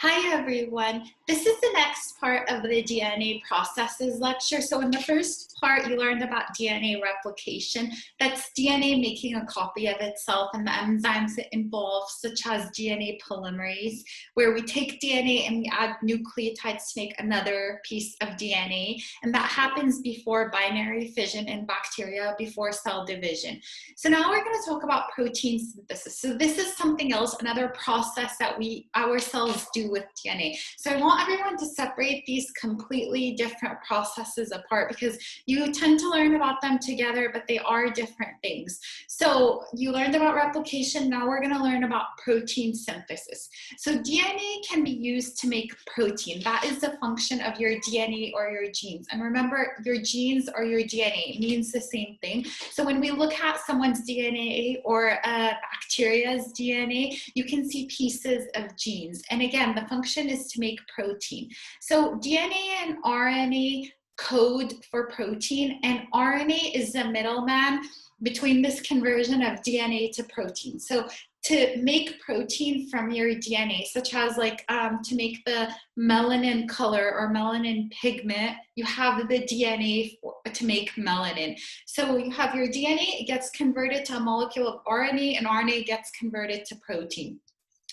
Hi everyone, this is the next part of the DNA processes lecture. So in the first part, you learned about DNA replication. That's DNA making a copy of itself and the enzymes it involves, such as DNA polymerase, where we take DNA and we add nucleotides to make another piece of DNA. And that happens before binary fission in bacteria, before cell division. So now we're going to talk about protein synthesis. So this is something else, another process that our cells do with DNA. So I want everyone to separate these completely different processes apart because you tend to learn about them together, but they are different things. So you learned about replication. Now we're going to learn about protein synthesis. So DNA can be used to make protein. That is the function of your DNA or your genes. And remember, your genes or your DNA means the same thing. So when we look at someone's DNA or a bacteria's DNA, you can see pieces of genes. And again, the function is to make protein. So DNA and RNA code for protein, and RNA is the middleman between this conversion of DNA to protein. So to make protein from your DNA, such as to make the melanin color or melanin pigment, you have the DNA to make melanin. So you have your DNA, it gets converted to a molecule of RNA, and RNA gets converted to protein.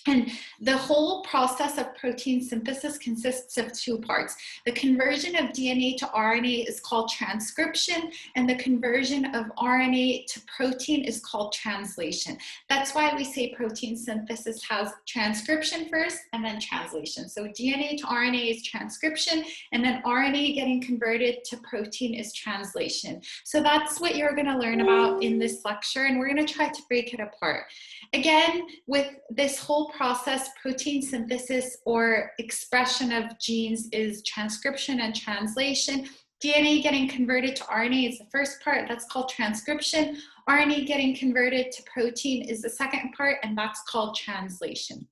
And the whole process of protein synthesis consists of two parts. The conversion of DNA to RNA is called transcription, and the conversion of RNA to protein is called translation. That's why we say protein synthesis has transcription first and then translation. So DNA to RNA is transcription, and then RNA getting converted to protein is translation. So that's what you're going to learn about in this lecture, and we're going to try to break it apart. Again, with this whole process, protein synthesis or expression of genes is transcription and translation. DNA getting converted to RNA is the first part, that's called transcription. RNA getting converted to protein is the second part, and that's called translation.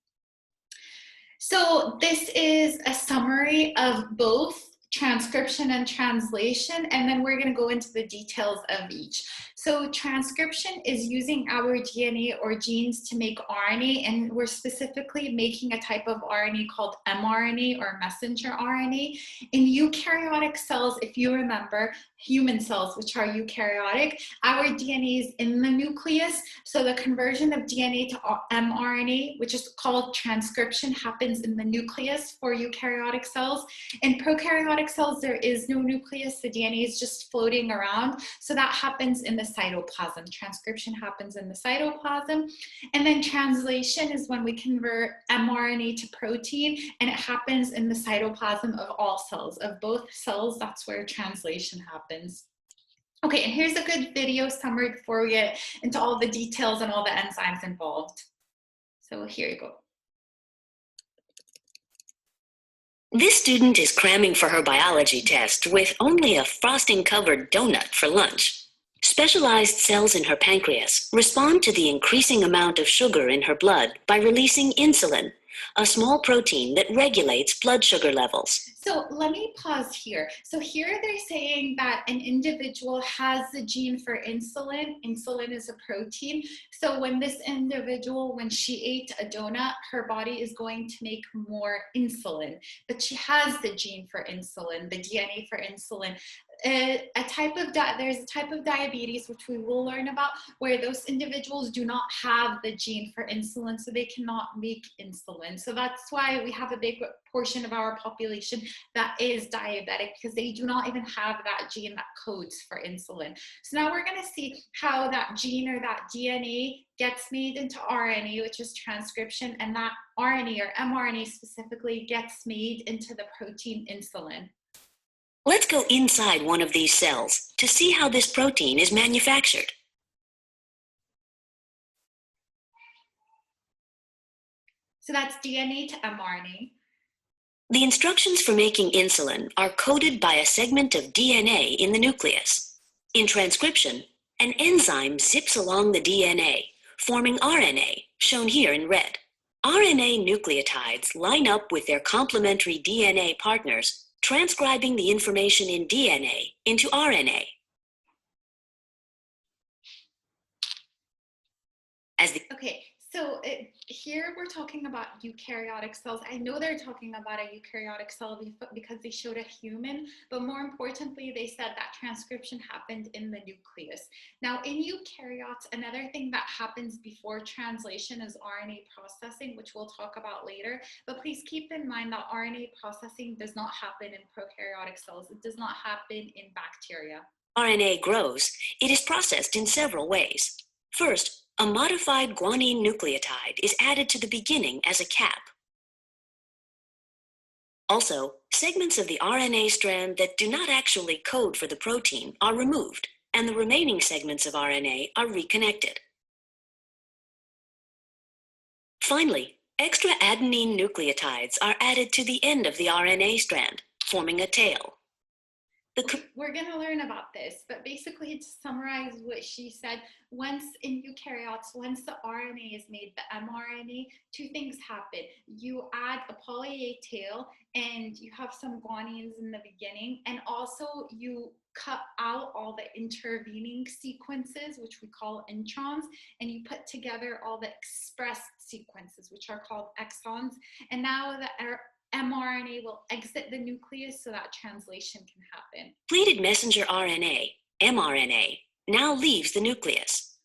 So this is a summary of both transcription and translation, and then we're going to go into the details of each. So transcription is using our DNA or genes to make RNA, and we're specifically making a type of RNA called mRNA or messenger RNA. In eukaryotic cells, if you remember, human cells, which are eukaryotic, our DNA is in the nucleus, so the conversion of DNA to mRNA, which is called transcription, happens in the nucleus for eukaryotic cells. In prokaryotic cells, there is no nucleus, the DNA is just floating around, so that happens in the cytoplasm. Transcription happens in the cytoplasm, and then translation is when we convert mRNA to protein, and it happens in the cytoplasm of all cells, of both cells. That's where translation happens. Okay, and here's a good video summary before we get into all the details and all the enzymes involved. So here you go. This student is cramming for her biology test with only a frosting-covered donut for lunch. Specialized cells in her pancreas respond to the increasing amount of sugar in her blood by releasing insulin, a small protein that regulates blood sugar levels. So let me pause here. So here they're saying that an individual has the gene for insulin. Insulin is a protein. So when this individual, when she ate a donut, her body is going to make more insulin. But she has the gene for insulin, the DNA for insulin. There's a type of diabetes, which we will learn about, where those individuals do not have the gene for insulin, so they cannot make insulin. So that's why we have a big portion of our population that is diabetic, because they do not even have that gene that codes for insulin. So now we're going to see how that gene or that DNA gets made into RNA, which is transcription, and that RNA or mRNA specifically gets made into the protein insulin. Let's go inside one of these cells to see how this protein is manufactured. So that's DNA to mRNA. The instructions for making insulin are coded by a segment of DNA in the nucleus. In transcription, an enzyme zips along the DNA, forming RNA, shown here in red. RNA nucleotides line up with their complementary DNA partners, transcribing the information in DNA into RNA. Okay, Here we're talking about eukaryotic cells. I know they're talking about a eukaryotic cell because they showed a human, but more importantly, they said that transcription happened in the nucleus. Now, in eukaryotes, another thing that happens before translation is RNA processing, which we'll talk about later. But please keep in mind that RNA processing does not happen in prokaryotic cells. It does not happen in bacteria. RNA grows, it is processed in several ways. First, a modified guanine nucleotide is added to the beginning as a cap. Also, segments of the RNA strand that do not actually code for the protein are removed, and the remaining segments of RNA are reconnected. Finally, extra adenine nucleotides are added to the end of the RNA strand, forming a tail. We're going to learn about this, but basically to summarize what she said, once in eukaryotes, once the RNA is made, the mRNA, two things happen. You add a poly A tail and you have some guanines in the beginning, and also you cut out all the intervening sequences, which we call introns, and you put together all the expressed sequences, which are called exons. And now the mRNA will exit the nucleus so that translation can happen. Completed messenger RNA, mRNA, now leaves the nucleus.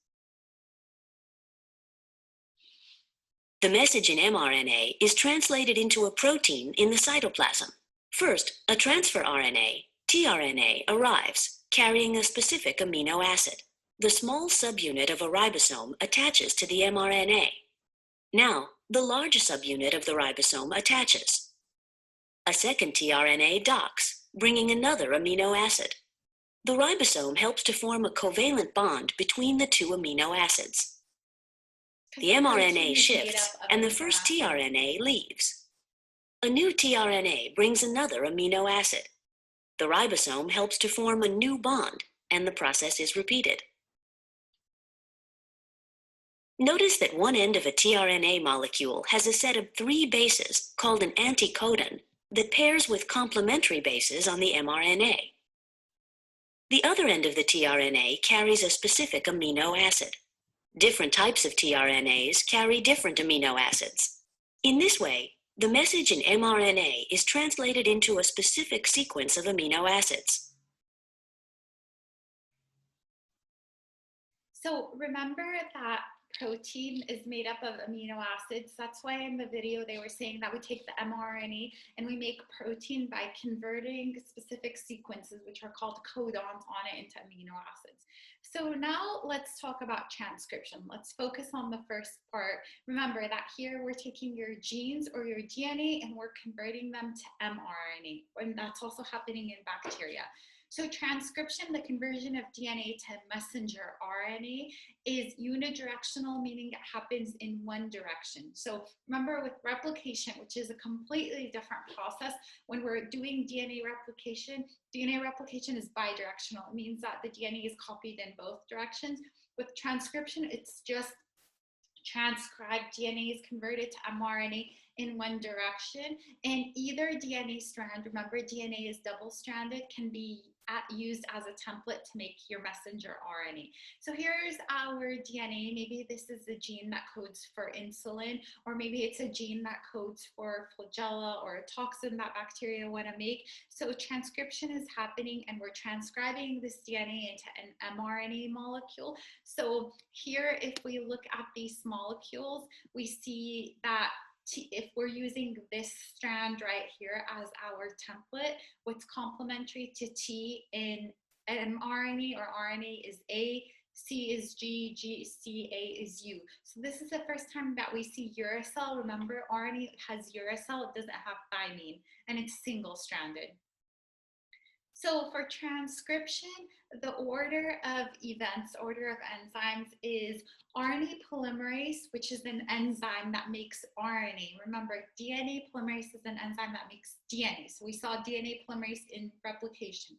The message in mRNA is translated into a protein in the cytoplasm. First, a transfer RNA, tRNA, arrives, carrying a specific amino acid. The small subunit of a ribosome attaches to the mRNA. Now, the large subunit of the ribosome attaches. A second tRNA docks, bringing another amino acid. The ribosome helps to form a covalent bond between the two amino acids. The mRNA shifts, and the first tRNA leaves. A new tRNA brings another amino acid. The ribosome helps to form a new bond, and the process is repeated. Notice that one end of a tRNA molecule has a set of 3 bases called an anticodon that pairs with complementary bases on the mRNA. The other end of the tRNA carries a specific amino acid. Different types of tRNAs carry different amino acids. In this way, the message in mRNA is translated into a specific sequence of amino acids. So remember that protein is made up of amino acids. That's why in the video they were saying that we take the mRNA and we make protein by converting specific sequences, which are called codons, on it into amino acids. So now let's talk about transcription. Let's focus on the first part. Remember that here we're taking your genes or your DNA and we're converting them to mRNA, and that's also happening in bacteria. So transcription, the conversion of DNA to messenger RNA, is unidirectional, meaning it happens in one direction. So remember with replication, which is a completely different process, when we're doing DNA replication is bidirectional. It means that the DNA is copied in both directions. With transcription, it's just transcribed DNA is converted to mRNA in one direction, and either DNA strand, remember DNA is double-stranded, can be used as a template to make your messenger RNA. So here's our DNA. Maybe this is a gene that codes for insulin, or maybe it's a gene that codes for flagella or a toxin that bacteria want to make. So transcription is happening and we're transcribing this DNA into an mRNA molecule. So here, if we look at these molecules, we see that if we're using this strand right here as our template, what's complementary to T in mRNA or RNA is A, C is G, C, A is U. So this is the first time that we see uracil. Remember, RNA has uracil, it doesn't have thymine, and it's single-stranded. So for transcription, the order of events, order of enzymes is RNA polymerase, which is an enzyme that makes RNA. Remember, DNA polymerase is an enzyme that makes DNA. So we saw DNA polymerase in replication.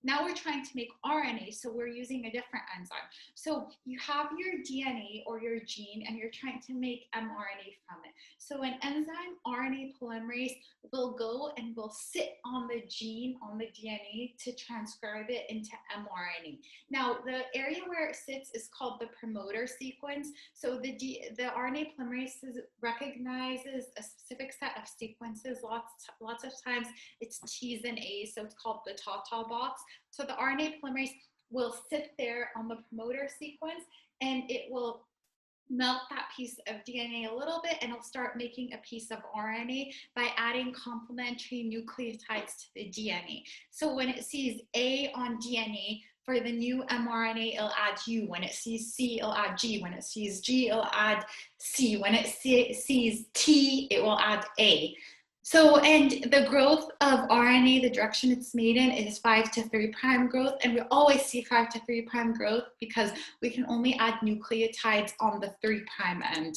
Now we're trying to make RNA, so we're using a different enzyme. So you have your DNA or your gene, and you're trying to make mRNA from it. So an enzyme, RNA polymerase, will go and will sit on the gene, on the DNA, to transcribe it into mRNA. Now, the area where it sits is called the promoter sequence. So the RNA polymerase recognizes a specific set of sequences. Lots of times it's T's and A's, so it's called the Tata box. So the RNA polymerase will sit there on the promoter sequence, and it will melt that piece of DNA a little bit, and it'll start making a piece of RNA by adding complementary nucleotides to the DNA. So when it sees A on DNA, for the new mRNA, it'll add U. When it sees C, it'll add G. When it sees G, it'll add C. When it sees T, it will add A. So, and the growth of RNA, the direction it's made in is 5' to 3' growth. And we always see 5' to 3' growth because we can only add nucleotides on the 3' end.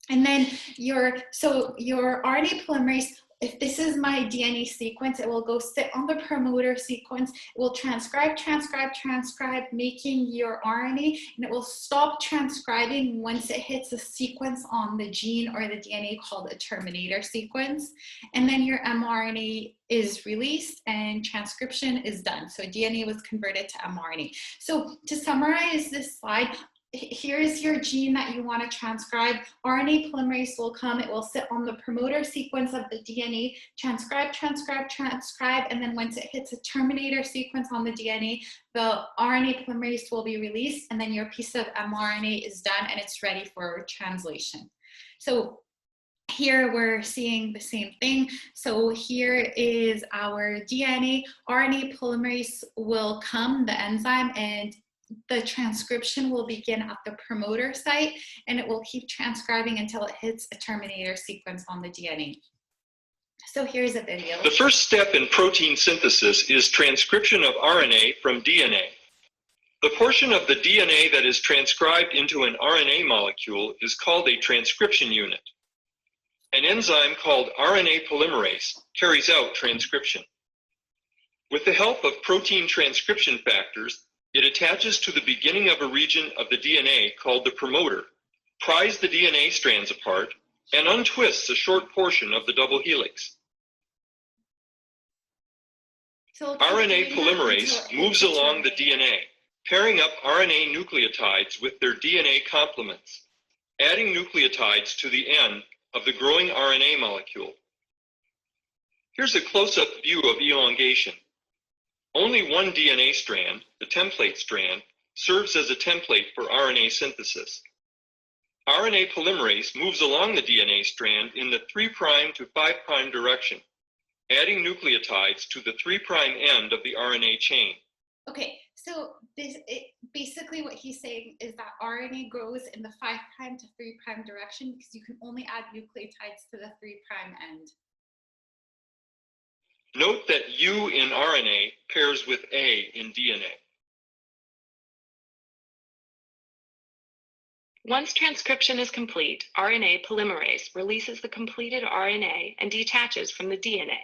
And then your RNA polymerase, if this is my DNA sequence, it will go sit on the promoter sequence. It will transcribe, making your RNA, and it will stop transcribing once it hits a sequence on the gene or the DNA called a terminator sequence. And then your mRNA is released and transcription is done. So DNA was converted to mRNA. So to summarize this slide, here's your gene that you want to transcribe. RNA polymerase will come, it will sit on the promoter sequence of the DNA, transcribe, and then once it hits a terminator sequence on the DNA, the RNA polymerase will be released, and then your piece of mRNA is done and it's ready for translation. So here we're seeing the same thing. So here is our DNA. RNA polymerase will come, the enzyme, and the transcription will begin at the promoter site, and it will keep transcribing until it hits a terminator sequence on the DNA. So here's a video. The first step in protein synthesis is transcription of RNA from DNA. The portion of the DNA that is transcribed into an RNA molecule is called a transcription unit. An enzyme called RNA polymerase carries out transcription. With the help of protein transcription factors, it attaches to the beginning of a region of the DNA called the promoter, pries the DNA strands apart, and untwists a short portion of the double helix. So RNA polymerase moves along the DNA, pairing up RNA nucleotides with their DNA complements, adding nucleotides to the end of the growing RNA molecule. Here's a close-up view of elongation. Only one DNA strand, the template strand, serves as a template for RNA synthesis. RNA polymerase moves along the DNA strand in the 3' to 5' direction, adding nucleotides to the 3' end of the RNA chain. Okay, so basically what he's saying is that RNA grows in the 5' to 3' direction because you can only add nucleotides to the 3' end. Note that U in RNA pairs with A in DNA. Once transcription is complete, RNA polymerase releases the completed RNA and detaches from the DNA.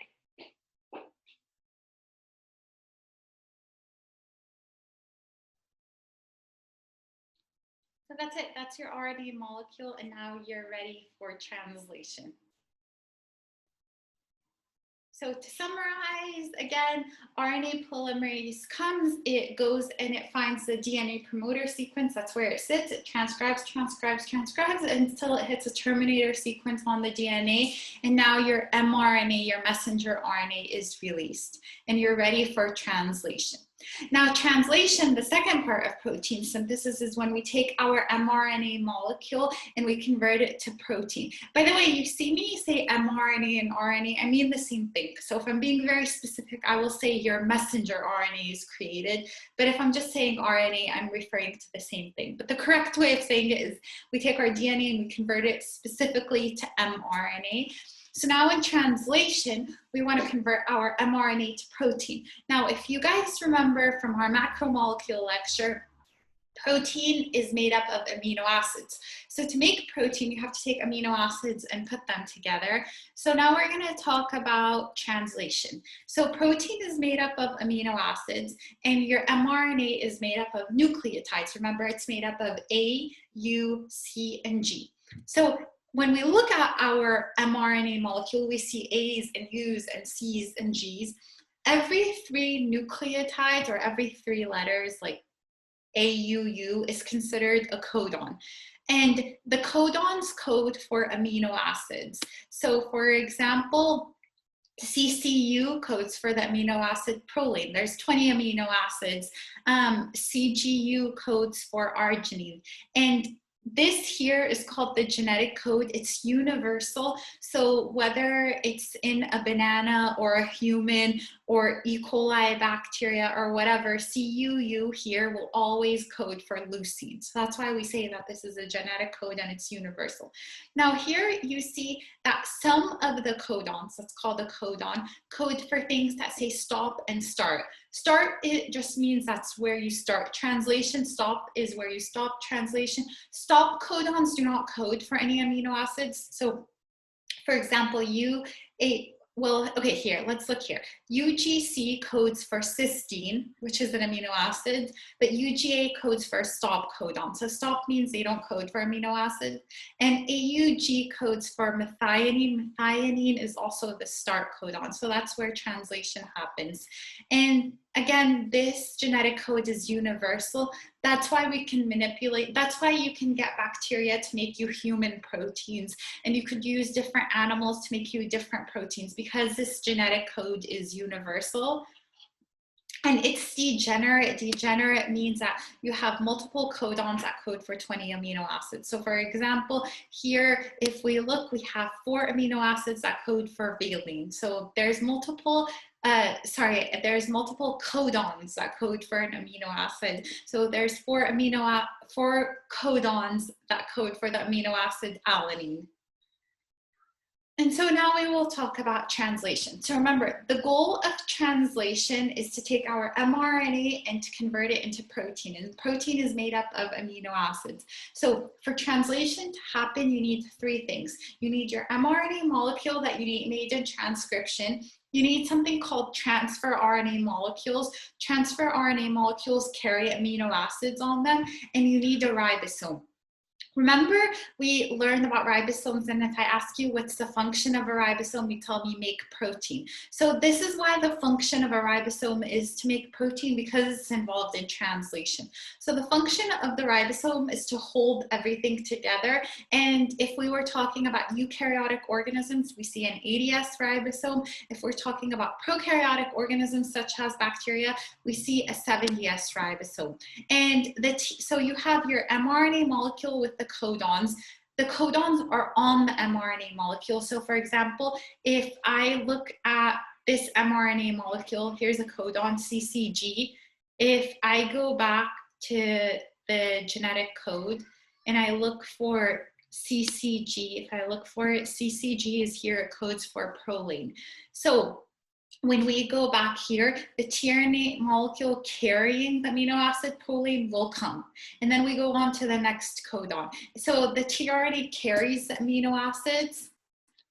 So that's it. That's your RNA molecule, and now you're ready for translation. So to summarize, again, RNA polymerase comes, it goes and it finds the DNA promoter sequence. That's where it sits. It transcribes until it hits a terminator sequence on the DNA. And now your mRNA, your messenger RNA, is released, and you're ready for translation. Now, translation, the second part of protein synthesis, is when we take our mRNA molecule and we convert it to protein. By the way, you see me say mRNA and RNA, I mean the same thing. So if I'm being very specific, I will say your messenger RNA is created. But if I'm just saying RNA, I'm referring to the same thing. But the correct way of saying it is we take our DNA and we convert it specifically to mRNA. So now in translation, we want to convert our mRNA to protein. Now, if you guys remember from our macromolecule lecture, protein is made up of amino acids. So to make protein, you have to take amino acids and put them together. So now we're going to talk about translation. So protein is made up of amino acids, and your mRNA is made up of nucleotides. Remember, it's made up of A, U, C, and G. So when we look at our mRNA molecule, we see A's and U's and C's and G's. Every 3 nucleotides or every 3 letters, like AUU, is considered a codon. And the codons code for amino acids. So for example, CCU codes for the amino acid proline. There's 20 amino acids. CGU codes for arginine. And this here is called the genetic code. It's universal. So whether it's in a banana or a human or E. coli bacteria or whatever, CUU here will always code for leucine. So that's why we say that this is a genetic code and it's universal. Now here you see that some of the codons, that's called a codon, code for things that say stop and start. Start, it just means that's where you start. Translation, stop is where you stop. Translation, stop codons do not code for any amino acids. So for example, let's look here. UGC codes for cysteine, which is an amino acid, but UGA codes for stop codon. So stop means they don't code for amino acids. And AUG codes for methionine. Methionine is also the start codon. So that's where translation happens. And again, this genetic code is universal. That's why we can manipulate, that's why you can get bacteria to make you human proteins, and you could use different animals to make you different proteins because this genetic code is universal. And it's degenerate. Degenerate means that you have multiple codons that code for 20 amino acids. So for example, here, if we look, we have 4 amino acids that code for valine. So there's multiple codons that code for an amino acid. So there's 4 codons that code for the amino acid alanine. And so now we will talk about translation. So remember, the goal of translation is to take our mRNA and to convert it into protein. And protein is made up of amino acids. So for translation to happen, you need 3 things. You need your mRNA molecule that you need made in transcription. You need something called transfer RNA molecules. Transfer RNA molecules carry amino acids on them, and you need a ribosome. Remember, we learned about ribosomes, and if I ask you what's the function of a ribosome, you tell me make protein. So this is why the function of a ribosome is to make protein, because it's involved in translation. So the function of the ribosome is to hold everything together. And if we were talking about eukaryotic organisms, we see an 80S ribosome. If we're talking about prokaryotic organisms such as bacteria, we see a 70S ribosome. And so you have your mRNA molecule with the codons. The codons are on the mRNA molecule. So for example, if I look at this mRNA molecule, here's a codon, CCG. If I go back to the genetic code and I look for CCG, if I look for it, CCG is here, it codes for proline. So when we go back here, the tRNA molecule carrying the amino acid proline will come. And then we go on to the next codon. So the tRNA carries the amino acids,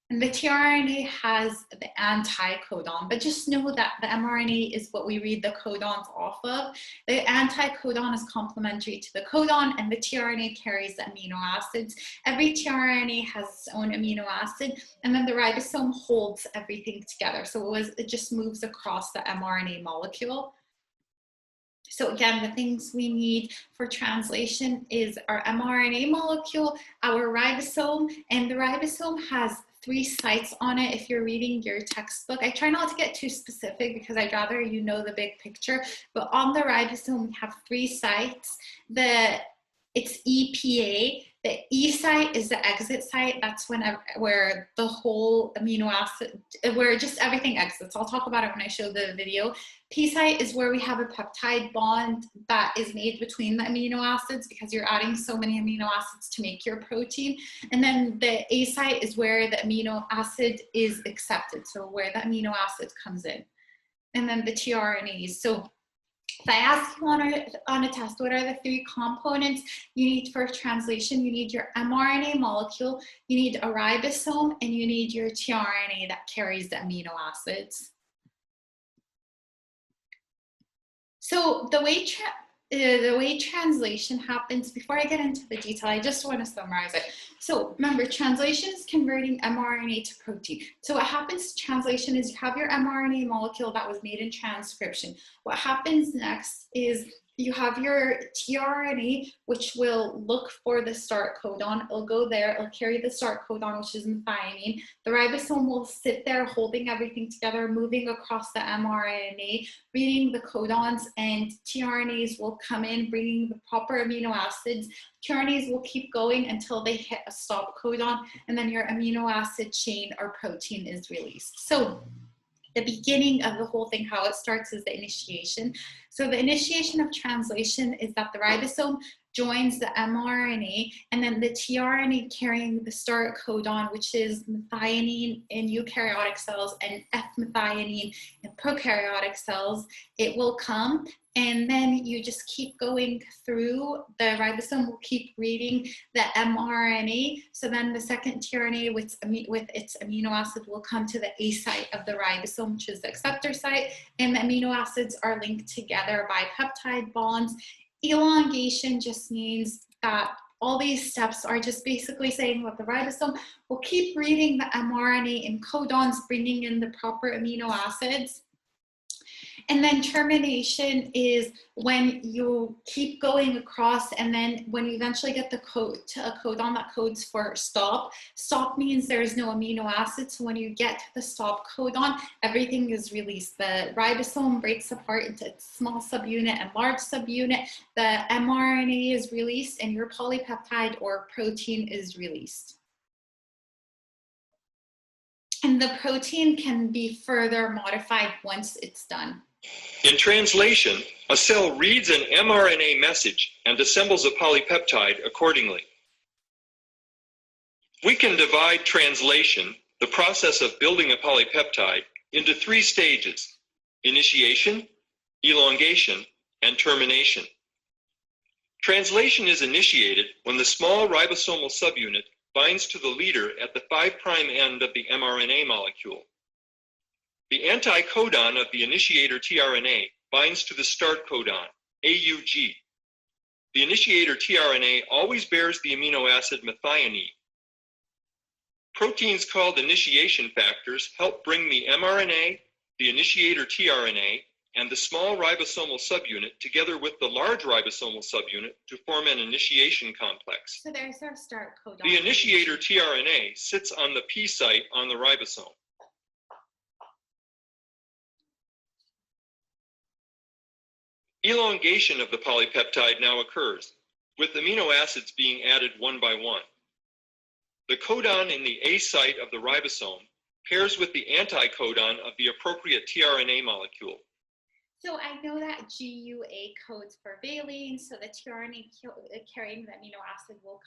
and the tRNA has the anti-codon, but just know that the mRNA is what we read the codons off of. The anti-codon is complementary to the codon, and the tRNA carries the amino acids. Every tRNA has its own amino acid, and then the ribosome holds everything together. So it just moves across the mRNA molecule. So again, the things we need for translation is our mRNA molecule, our ribosome, and the ribosome has 3 sites on it if you're reading your textbook. I try not to get too specific because I'd rather you know the big picture, but on the ribosome we have 3 sites. It's EPA. The E site is the exit site. That's where the whole amino acid, where just everything exits. I'll talk about it when I show the video. P site is where we have a peptide bond that is made between the amino acids because you're adding so many amino acids to make your protein. And then the A site is where the amino acid is accepted, so where the amino acid comes in. And then the tRNAs. So if I ask you on a test, what are the 3 components you need for translation? You need your mRNA molecule, you need a ribosome, and you need your tRNA that carries the amino acids. So the way the way translation happens, before I get into the detail, I just want to summarize it. So remember, translation is converting mRNA to protein. So what happens to translation is you have your mRNA molecule that was made in transcription. What happens next is you have your tRNA, which will look for the start codon. It'll go there, it'll carry the start codon, which is methionine. The ribosome will sit there holding everything together, moving across the mRNA, reading the codons, and tRNAs will come in, bringing the proper amino acids. tRNAs will keep going until they hit a stop codon, and then your amino acid chain or protein is released. So the beginning of the whole thing, how it starts, is the initiation. So the initiation of translation is that the ribosome joins the mRNA, and then the tRNA carrying the start codon, which is methionine in eukaryotic cells and F-methionine in prokaryotic cells, it will come, and then you just keep going through. The ribosome will keep reading the mRNA. So then the second tRNA with its amino acid will come to the A site of the ribosome, which is the acceptor site, and the amino acids are linked together by peptide bonds. Elongation just means that all these steps are just basically saying that the ribosome will keep reading the mRNA in codons, bringing in the proper amino acids. And then termination is when you keep going across, and then when you eventually get the code to a codon that codes for stop. Stop means there's no amino acid, so when you get to the stop codon, everything is released. The ribosome breaks apart into small subunit and large subunit. The mRNA is released, and your polypeptide or protein is released. And the protein can be further modified once it's done. In translation, a cell reads an mRNA message and assembles a polypeptide accordingly. We can divide translation, the process of building a polypeptide, into 3 stages: initiation, elongation, and termination. Translation is initiated when the small ribosomal subunit binds to the leader at the 5' end of the mRNA molecule. The anticodon of the initiator tRNA binds to the start codon, AUG. The initiator tRNA always bears the amino acid methionine. Proteins called initiation factors help bring the mRNA, the initiator tRNA, and the small ribosomal subunit together with the large ribosomal subunit to form an initiation complex. So there's our start codon. The initiator tRNA sits on the P site on the ribosome. Elongation of the polypeptide now occurs, with amino acids being added one by one. The codon in the A site of the ribosome pairs with the anticodon of the appropriate tRNA molecule. So I know that GUA codes for valine, so the tRNA carrying the amino acid will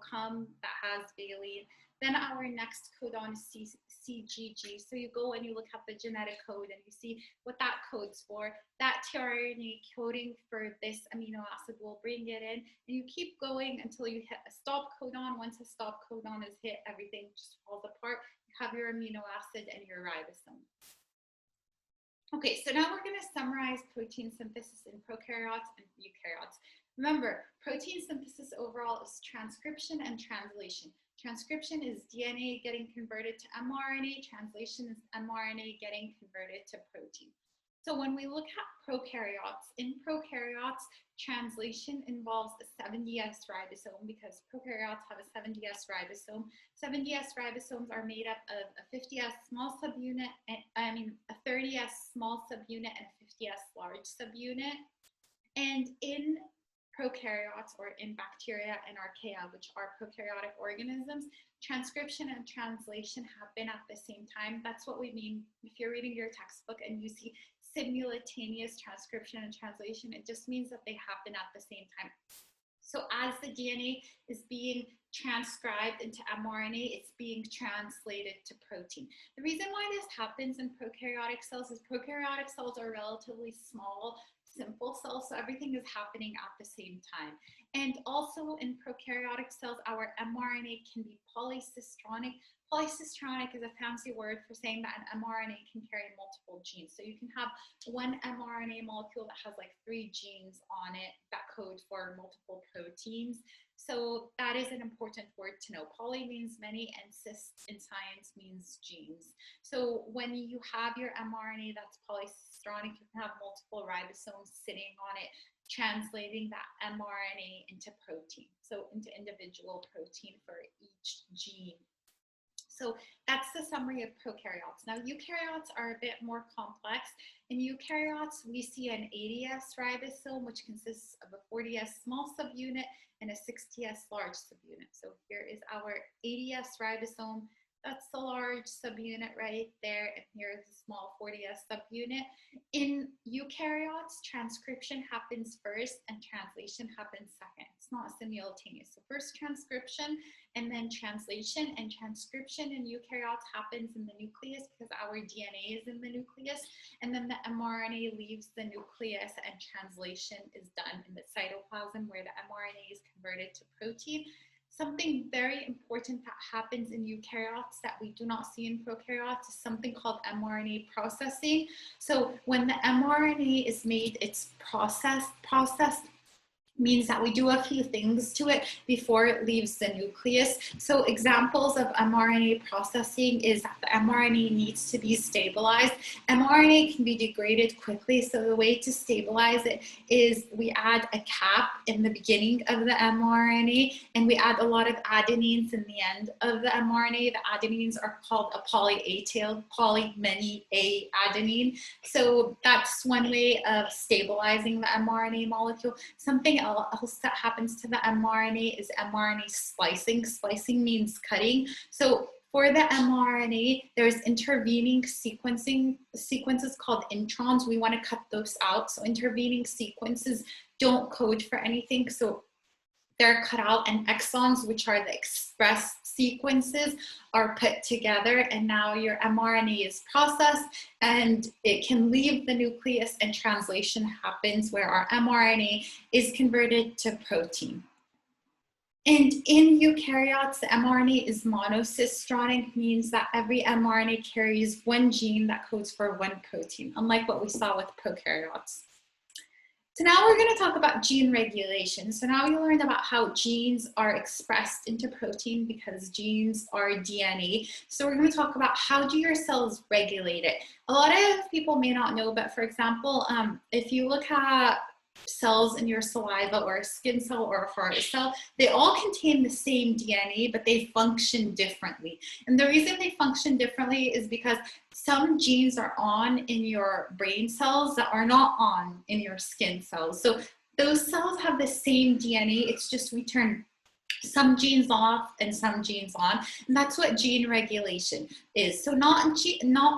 come that has valine. Then our next codon is CGG. So you go and you look at the genetic code and you see what that codes for. That tRNA coding for this amino acid will bring it in, and you keep going until you hit a stop codon. Once a stop codon is hit, everything just falls apart. You have your amino acid and your ribosome. Okay, so now we're going to summarize protein synthesis in prokaryotes and eukaryotes. Remember, protein synthesis overall is transcription and translation. Transcription is DNA getting converted to mRNA. Translation is mRNA getting converted to protein. So when we look at prokaryotes, in prokaryotes, translation involves a 70S ribosome because prokaryotes have a 70S ribosome. 70S ribosomes are made up of a 50S small subunit, a 30S small subunit and a 50S large subunit. And in prokaryotes, or in bacteria and archaea, which are prokaryotic organisms, transcription and translation happen at the same time. That's what we mean if you're reading your textbook and you see simultaneous transcription and translation. It just means that they happen at the same time. So as the DNA is being transcribed into mRNA, it's being translated to protein. The reason why this happens in prokaryotic cells is prokaryotic cells are relatively small, simple cells, so everything is happening at the same time. And also in prokaryotic cells, our mRNA can be polycistronic. Polycistronic is a fancy word for saying that an mRNA can carry multiple genes. So you can have one mRNA molecule that has like 3 genes on it that code for multiple proteins. So that is an important word to know. Poly means many, and cis in science means genes. So when you have your mRNA that's polycistronic, you can have multiple ribosomes sitting on it, translating that mRNA into protein, so into individual protein for each gene. So that's the summary of prokaryotes. Now, eukaryotes are a bit more complex. In eukaryotes, we see an 80S ribosome, which consists of a 40S small subunit and a 60S large subunit. So here is our 80S ribosome. That's the large subunit right there, and here is the small 40S subunit. In eukaryotes, transcription happens first and translation happens second. It's not simultaneous. So first transcription and then translation, and transcription in eukaryotes happens in the nucleus because our DNA is in the nucleus, and then the mRNA leaves the nucleus and translation is done in the cytoplasm where the mRNA is converted to protein. Something very important that happens in eukaryotes that we do not see in prokaryotes is something called mRNA processing. So when the mRNA is made, it's processed means that we do a few things to it before it leaves the nucleus. So examples of mRNA processing is that the mRNA needs to be stabilized. mRNA can be degraded quickly, so the way to stabilize it is we add a cap in the beginning of the mRNA, and we add a lot of adenines in the end of the mRNA. The adenines are called a poly-A tail, poly-many-A adenine. So that's one way of stabilizing the mRNA molecule. Something else that happens to the mRNA is mRNA splicing. Splicing means cutting. So for the mRNA, there's intervening sequences called introns. We want to cut those out. So intervening sequences don't code for anything. So they're cut out, and exons, which are the express sequences, are put together, and now your mRNA is processed and it can leave the nucleus, and translation happens where our mRNA is converted to protein. And in eukaryotes, the mRNA is monocistronic, means that every mRNA carries one gene that codes for one protein, unlike what we saw with prokaryotes. So now we're going to talk about gene regulation. So now you learned about how genes are expressed into protein because genes are DNA. So we're going to talk about how do your cells regulate it. A lot of people may not know, but for example, if you look at cells in your saliva or a skin cell or a heart cell, they all contain the same DNA, but they function differently. And the reason they function differently is because some genes are on in your brain cells that are not on in your skin cells. So those cells have the same DNA, it's just we turn some genes off and some genes on, and that's what gene regulation is. So not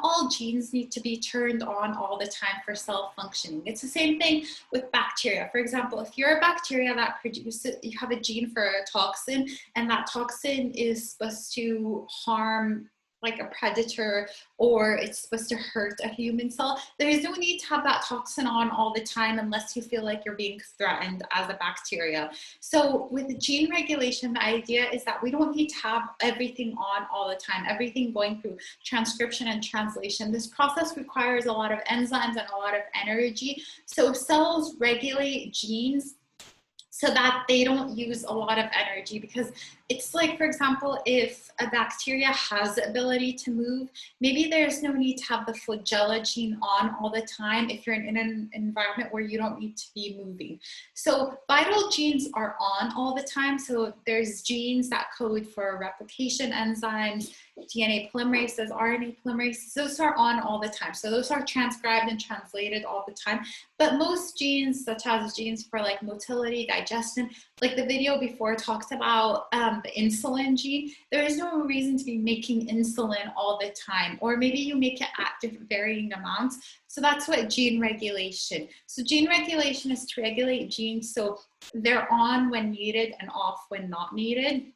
all genes need to be turned on all the time for cell functioning. It's the same thing with bacteria. For example, if you're a bacteria that produces, you have a gene for a toxin, and that toxin is supposed to harm like a predator, or it's supposed to hurt a human cell, there is no need to have that toxin on all the time unless you feel like you're being threatened as a bacteria. So with gene regulation, the idea is that we don't need to have everything on all the time, everything going through transcription and translation. This process requires a lot of enzymes and a lot of energy. So cells regulate genes so that they don't use a lot of energy, because it's like, for example, if a bacteria has the ability to move, maybe there's no need to have the flagella gene on all the time if you're in an environment where you don't need to be moving. So vital genes are on all the time. So there's genes that code for replication enzymes, DNA polymerases, RNA polymerases, those are on all the time. So those are transcribed and translated all the time. But most genes, such as genes for like motility, digestion, like the video before talked about the insulin gene, there is no reason to be making insulin all the time, or maybe you make it at different varying amounts. So that's what gene regulation. So gene regulation is to regulate genes so they're on when needed and off when not needed.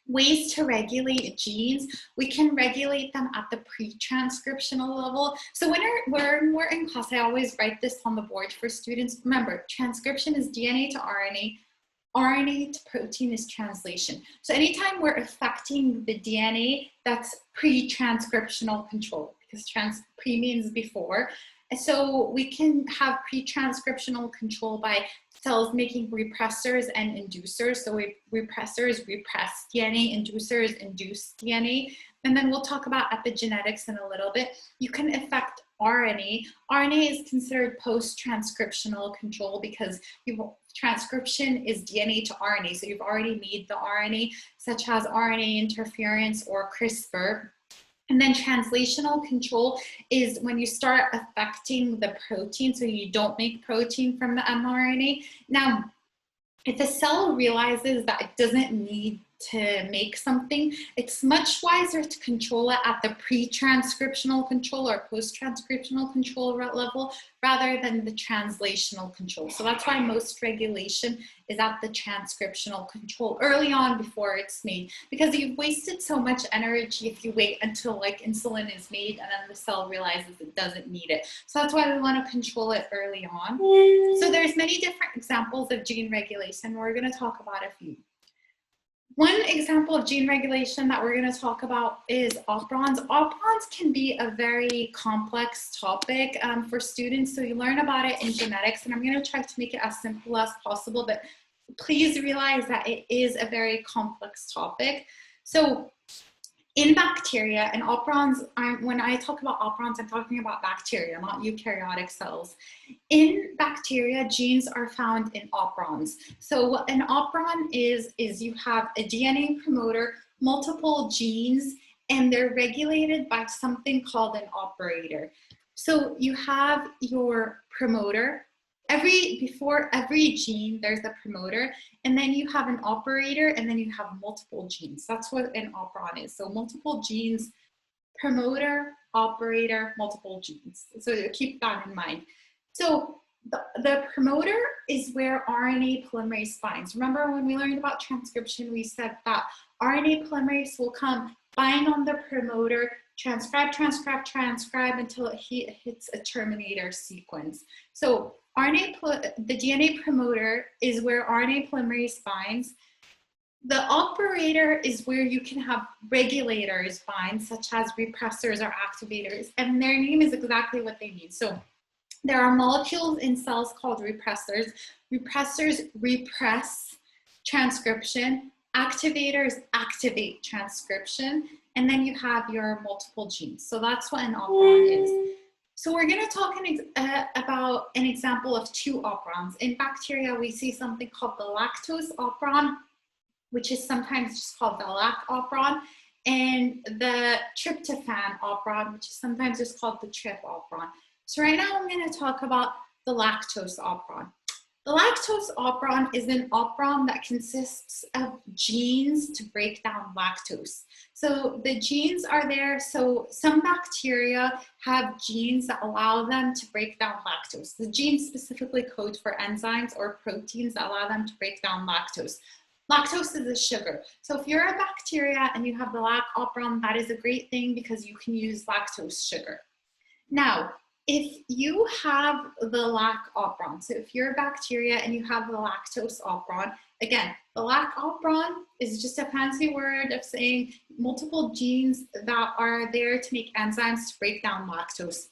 Ways to regulate genes, we can regulate them at the pre-transcriptional level. So when we're in class, I always write this on the board for students. Remember, transcription is DNA to RNA. RNA to protein is translation. So anytime we're affecting the DNA, that's pre-transcriptional control, because pre means before. And so we can have pre-transcriptional control by cells making repressors and inducers. So repressors repress DNA, inducers induce DNA. And then we'll talk about epigenetics in a little bit. You can affect RNA. RNA is considered post-transcriptional control because transcription is DNA to RNA. So you've already made the RNA, such as RNA interference or CRISPR. And then translational control is when you start affecting the protein, so you don't make protein from the mRNA. Now, if a cell realizes that it doesn't need to make something, it's much wiser to control it at the pre-transcriptional control or post-transcriptional control level rather than the translational control. So that's why most regulation is at the transcriptional control early on before it's made, because you've wasted so much energy if you wait until like insulin is made and then the cell realizes it doesn't need it. So that's why we want to control it early on. So there's many different examples of gene regulation. We're going to talk about a few. One example of gene regulation that we're going to talk about is operons. Operons can be a very complex topic for students, so you learn about it in genetics, and I'm going to try to make it as simple as possible, but please realize that it is a very complex topic. So in bacteria and operons, when I talk about operons, I'm talking about bacteria, not eukaryotic cells. In bacteria, genes are found in operons. So what an operon is you have a DNA promoter, multiple genes, and they're regulated by something called an operator. So you have your promoter. Before every gene, there's a promoter, and then you have an operator, and then you have multiple genes. That's what an operon is. So multiple genes, promoter, operator, multiple genes. So keep that in mind. So the promoter is where RNA polymerase binds. Remember when we learned about transcription, we said that RNA polymerase will come, bind on the promoter, transcribe until it hits a terminator sequence. So the DNA promoter is where RNA polymerase binds. The operator is where you can have regulators bind, such as repressors or activators, and their name is exactly what they mean. So there are molecules in cells called repressors. Repressors repress transcription. Activators activate transcription. And then you have your multiple genes. So that's what an operon is. So we're going to talk about an example of two operons. In bacteria, we see something called the lactose operon, which is sometimes just called the lac operon, and the tryptophan operon, which is sometimes just called the trip operon. So right now I'm going to talk about the lactose operon. The lactose operon is an operon that consists of genes to break down lactose. So the genes are there. So some bacteria have genes that allow them to break down lactose. The genes specifically code for enzymes or proteins that allow them to break down lactose. Lactose is a sugar. So if you're a bacteria and you have the lac operon, that is a great thing because you can use lactose sugar. Now, if you have the lac operon, so if you're a bacteria and you have the lactose operon, again, the lac operon is just a fancy word of saying multiple genes that are there to make enzymes to break down lactose.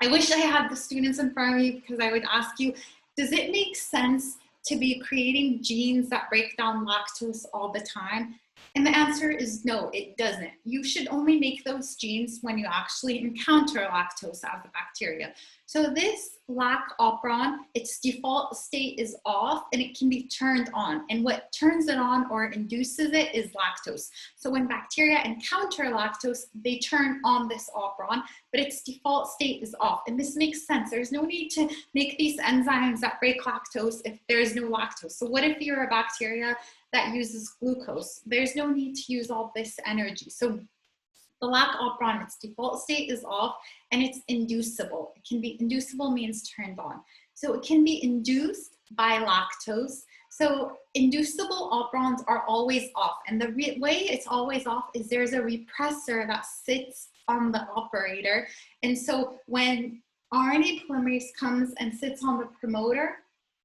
I wish I had the students in front of me because I would ask you, does it make sense to be creating genes that break down lactose all the time? And the answer is no, it doesn't. You should only make those genes when you actually encounter lactose as a bacteria. So this lac operon, its default state is off and it can be turned on. And what turns it on or induces it is lactose. So when bacteria encounter lactose, they turn on this operon, but its default state is off. And this makes sense. There's no need to make these enzymes that break lactose if there's no lactose. So what if you're a bacteria that uses glucose? There's no need to use all this energy. So the lac operon, its default state is off and it's inducible. It can be inducible means turned on. So it can be induced by lactose. So inducible operons are always off. And the way it's always off is there's a repressor that sits on the operator. And so when RNA polymerase comes and sits on the promoter,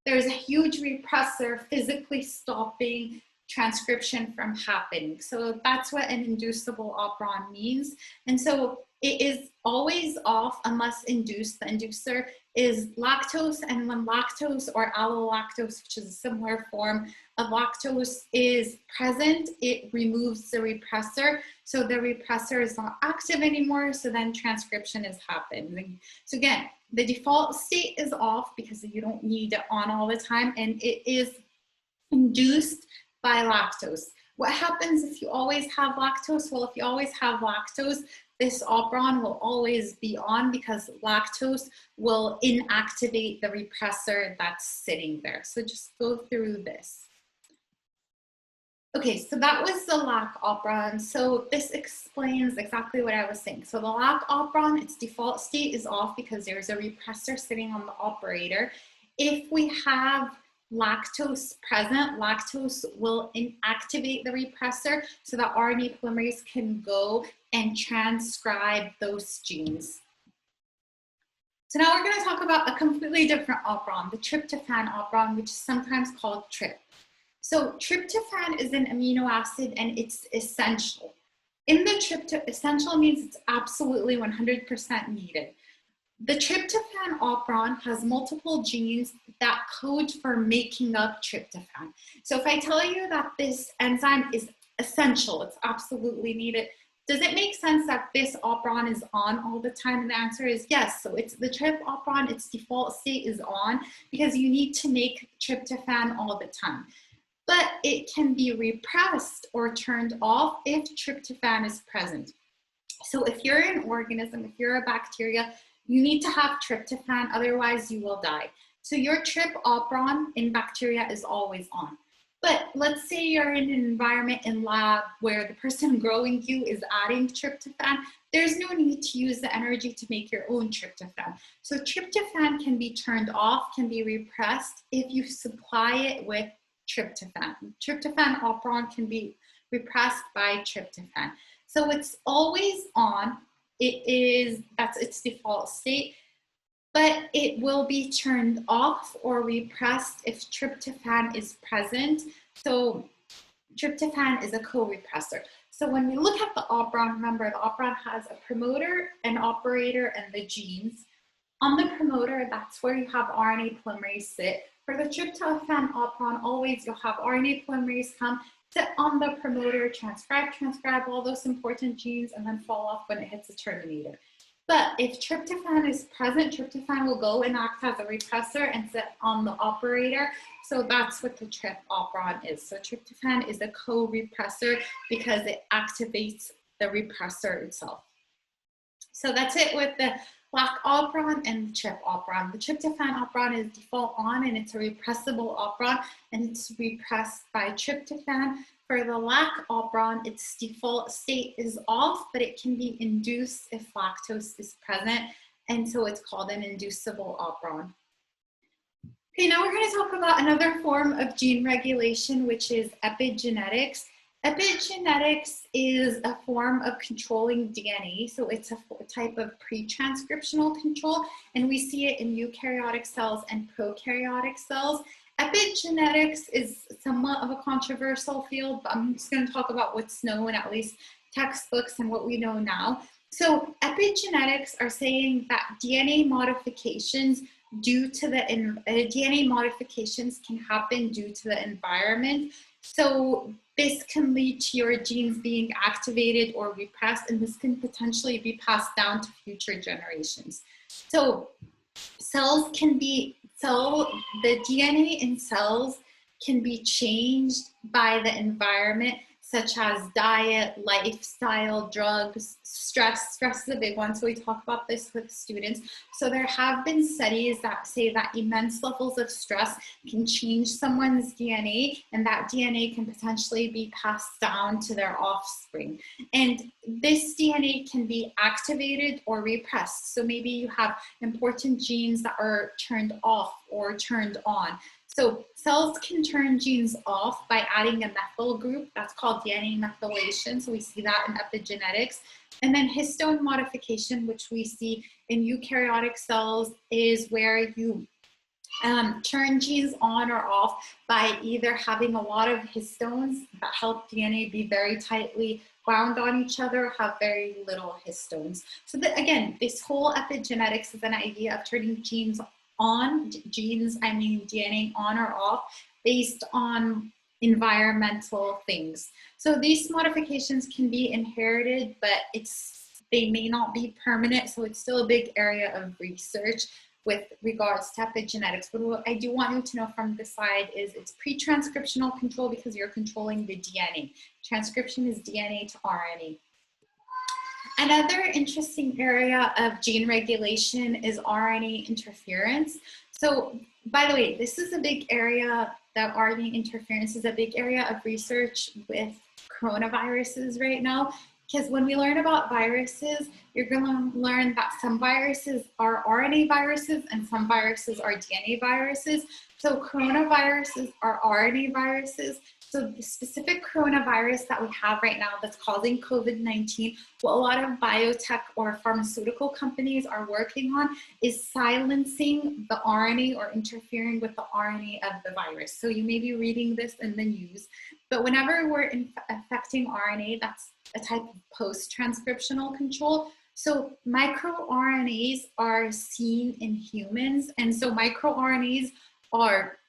there's a huge repressor physically stopping transcription from happening. So that's what an inducible operon means. And so it is always off unless induced. The inducer is lactose, and when lactose or allolactose, which is a similar form of lactose, is present, it removes the repressor. So the repressor is not active anymore, so then transcription is happening. So again, the default state is off because you don't need it on all the time, and it is induced by lactose. What happens if you always have lactose? Well, if you always have lactose, this operon will always be on because lactose will inactivate the repressor that's sitting there. So just go through this. Okay, so that was the lac operon. So this explains exactly what I was saying. So the lac operon, its default state is off because there's a repressor sitting on the operator. If we have lactose present, lactose will inactivate the repressor so that RNA polymerase can go and transcribe those genes. So now we're going to talk about a completely different operon, the tryptophan operon, which is sometimes called TRIP. So tryptophan is an amino acid and it's essential. In the essential means it's absolutely 100% needed. The tryptophan operon has multiple genes that code for making up tryptophan. So if I tell you that this enzyme is essential, it's absolutely needed, does it make sense that this operon is on all the time? And the answer is yes. So it's the TRIP operon, its default state is on because you need to make tryptophan all the time. But it can be repressed or turned off if tryptophan is present. So if you're an organism, if you're a bacteria, you need to have tryptophan, otherwise you will die. So your TRIP operon in bacteria is always on. But let's say you're in an environment in lab where the person growing you is adding tryptophan, there's no need to use the energy to make your own tryptophan. So tryptophan can be turned off, can be repressed if you supply it with tryptophan. Tryptophan operon can be repressed by tryptophan. So it's always on. That's its default state, but it will be turned off or repressed if tryptophan is present. So tryptophan is a co-repressor. So when we look at the operon, remember the operon has a promoter, an operator, and the genes. On the promoter, that's where you have RNA polymerase sit. For the tryptophan operon, always you'll have RNA polymerase come, sit on the promoter, transcribe all those important genes, and then fall off when it hits the terminator. But if tryptophan is present, tryptophan will go and act as a repressor and sit on the operator. So that's what the TRIP operon is. So tryptophan is a co-repressor because it activates the repressor itself. So that's it with the lac operon and the TRIP operon. The tryptophan operon is default on and it's a repressible operon and it's repressed by tryptophan. For the lac operon, its default state is off, but it can be induced if lactose is present, and so it's called an inducible operon. Okay, now we're going to talk about another form of gene regulation, which is epigenetics. Epigenetics is a form of controlling DNA, so it's a type of pre-transcriptional control, and we see it in eukaryotic cells and prokaryotic cells. Epigenetics is somewhat of a controversial field, but I'm just going to talk about what's known, at least textbooks and what we know now. So epigenetics are saying that DNA modifications DNA modifications can happen due to the environment. So this can lead to your genes being activated or repressed, and this can potentially be passed down to future generations. So the DNA in cells can be changed by the environment, such as diet, lifestyle, drugs, stress. Stress is a big one, so we talk about this with students. So there have been studies that say that immense levels of stress can change someone's DNA, and that DNA can potentially be passed down to their offspring. And this DNA can be activated or repressed. So maybe you have important genes that are turned off or turned on. So cells can turn genes off by adding a methyl group. That's called DNA methylation. So we see that in epigenetics. And then histone modification, which we see in eukaryotic cells, is where you turn genes on or off by either having a lot of histones that help DNA be very tightly bound on each other, or have very little histones. So that, again, this whole epigenetics is an idea of turning genes on, DNA on or off based on environmental things. So these modifications can be inherited, but they may not be permanent, so it's still a big area of research with regards to epigenetics. But what I do want you to know from this slide is it's pre-transcriptional control because you're controlling the DNA. Transcription is DNA to RNA. Another interesting area of gene regulation is RNA interference. So, by the way, this is a big area, that RNA interference is a big area of research with coronaviruses right now. Because when we learn about viruses, you're going to learn that some viruses are RNA viruses and some viruses are DNA viruses. So coronaviruses are RNA viruses. So the specific coronavirus that we have right now that's causing COVID-19, what a lot of biotech or pharmaceutical companies are working on is silencing the RNA or interfering with the RNA of the virus. So you may be reading this in the news, but whenever we're affecting RNA, that's a type of post-transcriptional control. So microRNAs are seen in humans, and so microRNAs are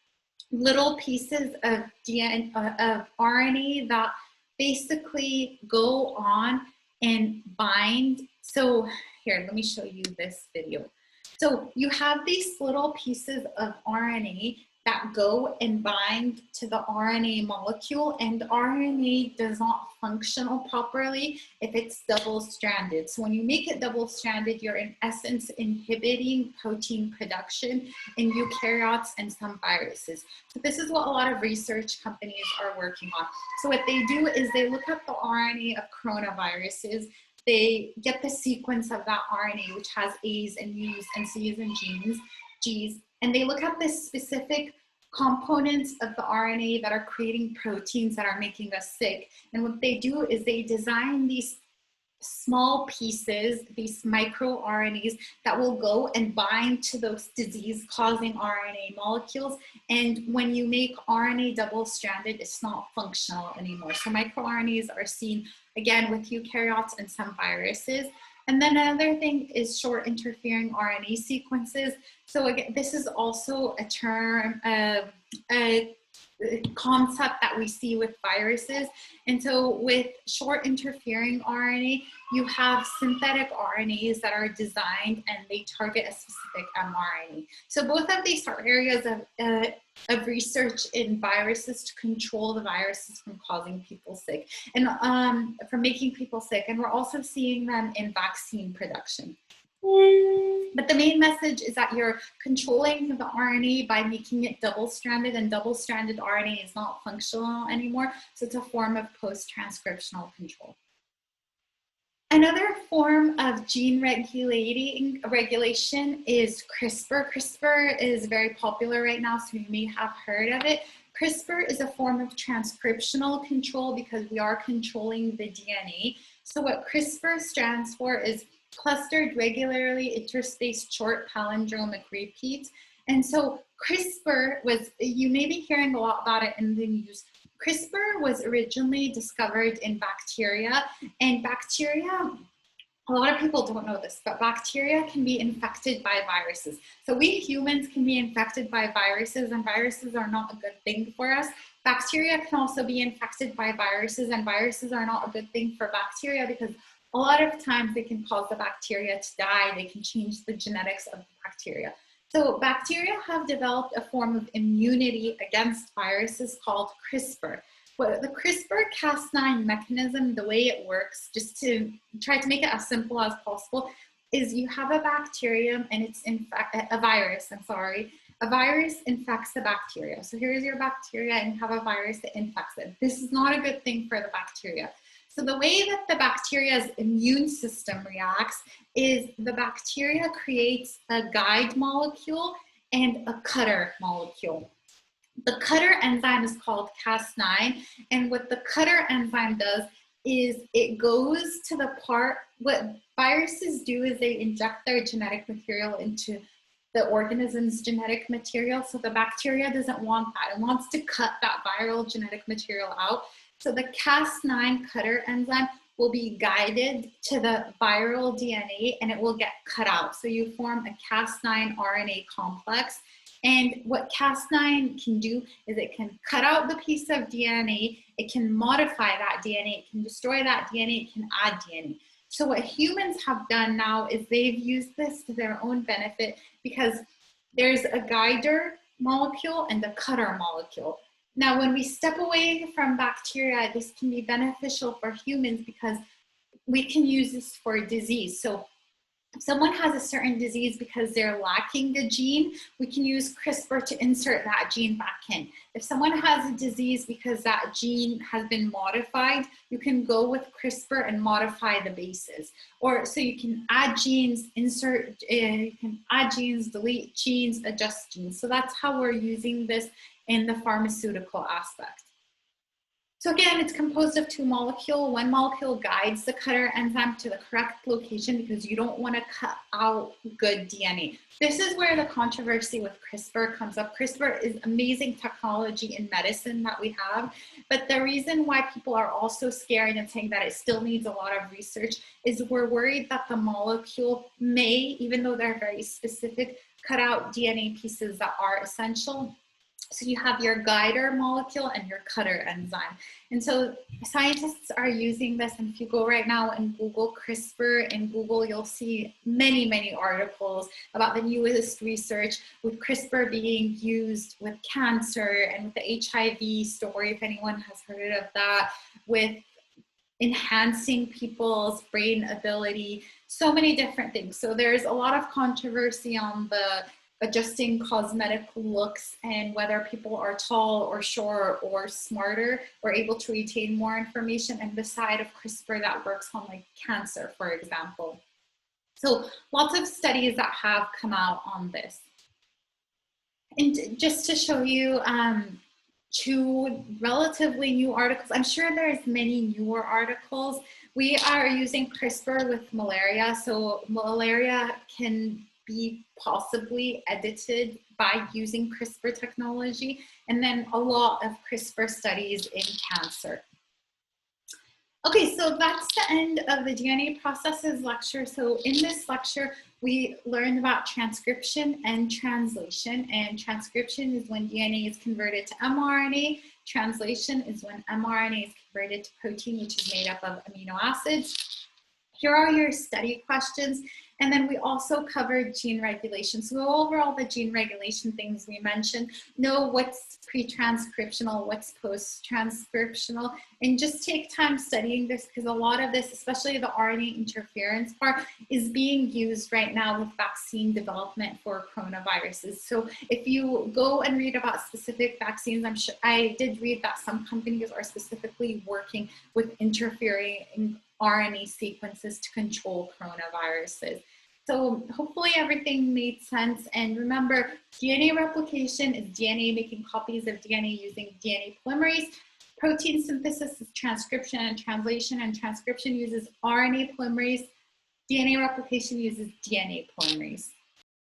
little pieces of RNA that basically go on and bind. So here, let me show you this video. So you have these little pieces of RNA that go and bind to the RNA molecule, and RNA does not function properly if it's double-stranded. So when you make it double-stranded, you're in essence inhibiting protein production in eukaryotes and some viruses. So this is what a lot of research companies are working on. So what they do is they look at the RNA of coronaviruses, they get the sequence of that RNA, which has A's and U's and C's and G's, and they look at the specific components of the RNA that are creating proteins that are making us sick. And what they do is they design these small pieces, these microRNAs that will go and bind to those disease-causing RNA molecules. And when you make RNA double-stranded, it's not functional anymore. So microRNAs are seen, again, with eukaryotes and some viruses. And then another thing is short interfering RNA sequences. So again, this is also a term, a concept that we see with viruses. And so with short interfering RNA, you have synthetic RNAs that are designed and they target a specific mRNA. So both of these are areas of research in viruses to control the viruses from causing people sick and from making people sick. And we're also seeing them in vaccine production. But the main message is that you're controlling the RNA by making it double-stranded, and double-stranded RNA is not functional anymore. So it's a form of post-transcriptional control. Another form of gene regulation is CRISPR. CRISPR is very popular right now, so you may have heard of it. CRISPR is a form of transcriptional control because we are controlling the DNA. So what CRISPR stands for is clustered regularly interspaced short palindromic repeats. And so CRISPR was, you may be hearing a lot about it in the news. CRISPR was originally discovered in bacteria, and bacteria, a lot of people don't know this, but bacteria can be infected by viruses. So we humans can be infected by viruses, and viruses are not a good thing for us. Bacteria can also be infected by viruses, and viruses are not a good thing for bacteria because a lot of times they can cause the bacteria to die. They can change the genetics of the bacteria. So bacteria have developed a form of immunity against viruses called CRISPR. But the CRISPR-Cas9 mechanism, the way it works, just to try to make it as simple as possible, is you have a bacterium and it's a virus infects the bacteria. So here's your bacteria and you have a virus that infects it. This is not a good thing for the bacteria. So the way that the bacteria's immune system reacts is the bacteria creates a guide molecule and a cutter molecule. The cutter enzyme is called Cas9, and what the cutter enzyme does is it goes to the part, what viruses do is they inject their genetic material into the organism's genetic material. So the bacteria doesn't want that. It wants to cut that viral genetic material out. So the Cas9 cutter enzyme will be guided to the viral DNA and it will get cut out. So you form a Cas9 RNA complex. And what Cas9 can do is it can cut out the piece of DNA, it can modify that DNA, it can destroy that DNA, it can add DNA. So what humans have done now is they've used this to their own benefit because there's a guider molecule and a cutter molecule. Now, when we step away from bacteria, this can be beneficial for humans because we can use this for disease. So if someone has a certain disease because they're lacking the gene, we can use CRISPR to insert that gene back in. If someone has a disease because that gene has been modified, you can go with CRISPR and modify the bases. Or so you can add genes, insert, you can add genes, delete genes, adjust genes. So that's how we're using this in the pharmaceutical aspect. So again, it's composed of two molecules. One molecule guides the cutter enzyme to the correct location because you don't want to cut out good DNA. This is where the controversy with CRISPR comes up. CRISPR is amazing technology in medicine that we have, but the reason why people are also scared and saying that it still needs a lot of research is we're worried that the molecule may, even though they're very specific, cut out DNA pieces that are essential. So you have your guider molecule and your cutter enzyme. And so scientists are using this, and if you go right now and Google CRISPR in Google, you'll see many, many articles about the newest research with CRISPR being used with cancer and with the HIV story, if anyone has heard of that, with enhancing people's brain ability, so many different things. So there's a lot of controversy on the adjusting cosmetic looks and whether people are tall or short or smarter or able to retain more information, and the side of CRISPR that works on like cancer, for example. So lots of studies that have come out on this. And just to show you two relatively new articles, I'm sure there's many newer articles. We are using CRISPR with malaria. So malaria can be possibly edited by using CRISPR technology, and then a lot of CRISPR studies in cancer. Okay, so that's the end of the DNA processes lecture. So in this lecture, we learned about transcription and translation. And transcription is when DNA is converted to mRNA. Translation is when mRNA is converted to protein, which is made up of amino acids. Here are your study questions. And then we also covered gene regulation. So we'll go over all the gene regulation things we mentioned, know what's pre-transcriptional, what's post-transcriptional, and just take time studying this because a lot of this, especially the RNA interference part, is being used right now with vaccine development for coronaviruses. So if you go and read about specific vaccines, I'm sure I did read that some companies are specifically working with interfering RNA sequences to control coronaviruses. So hopefully everything made sense. And remember, DNA replication is DNA making copies of DNA using DNA polymerase. Protein synthesis is transcription and transcription uses RNA polymerase. DNA replication uses DNA polymerase.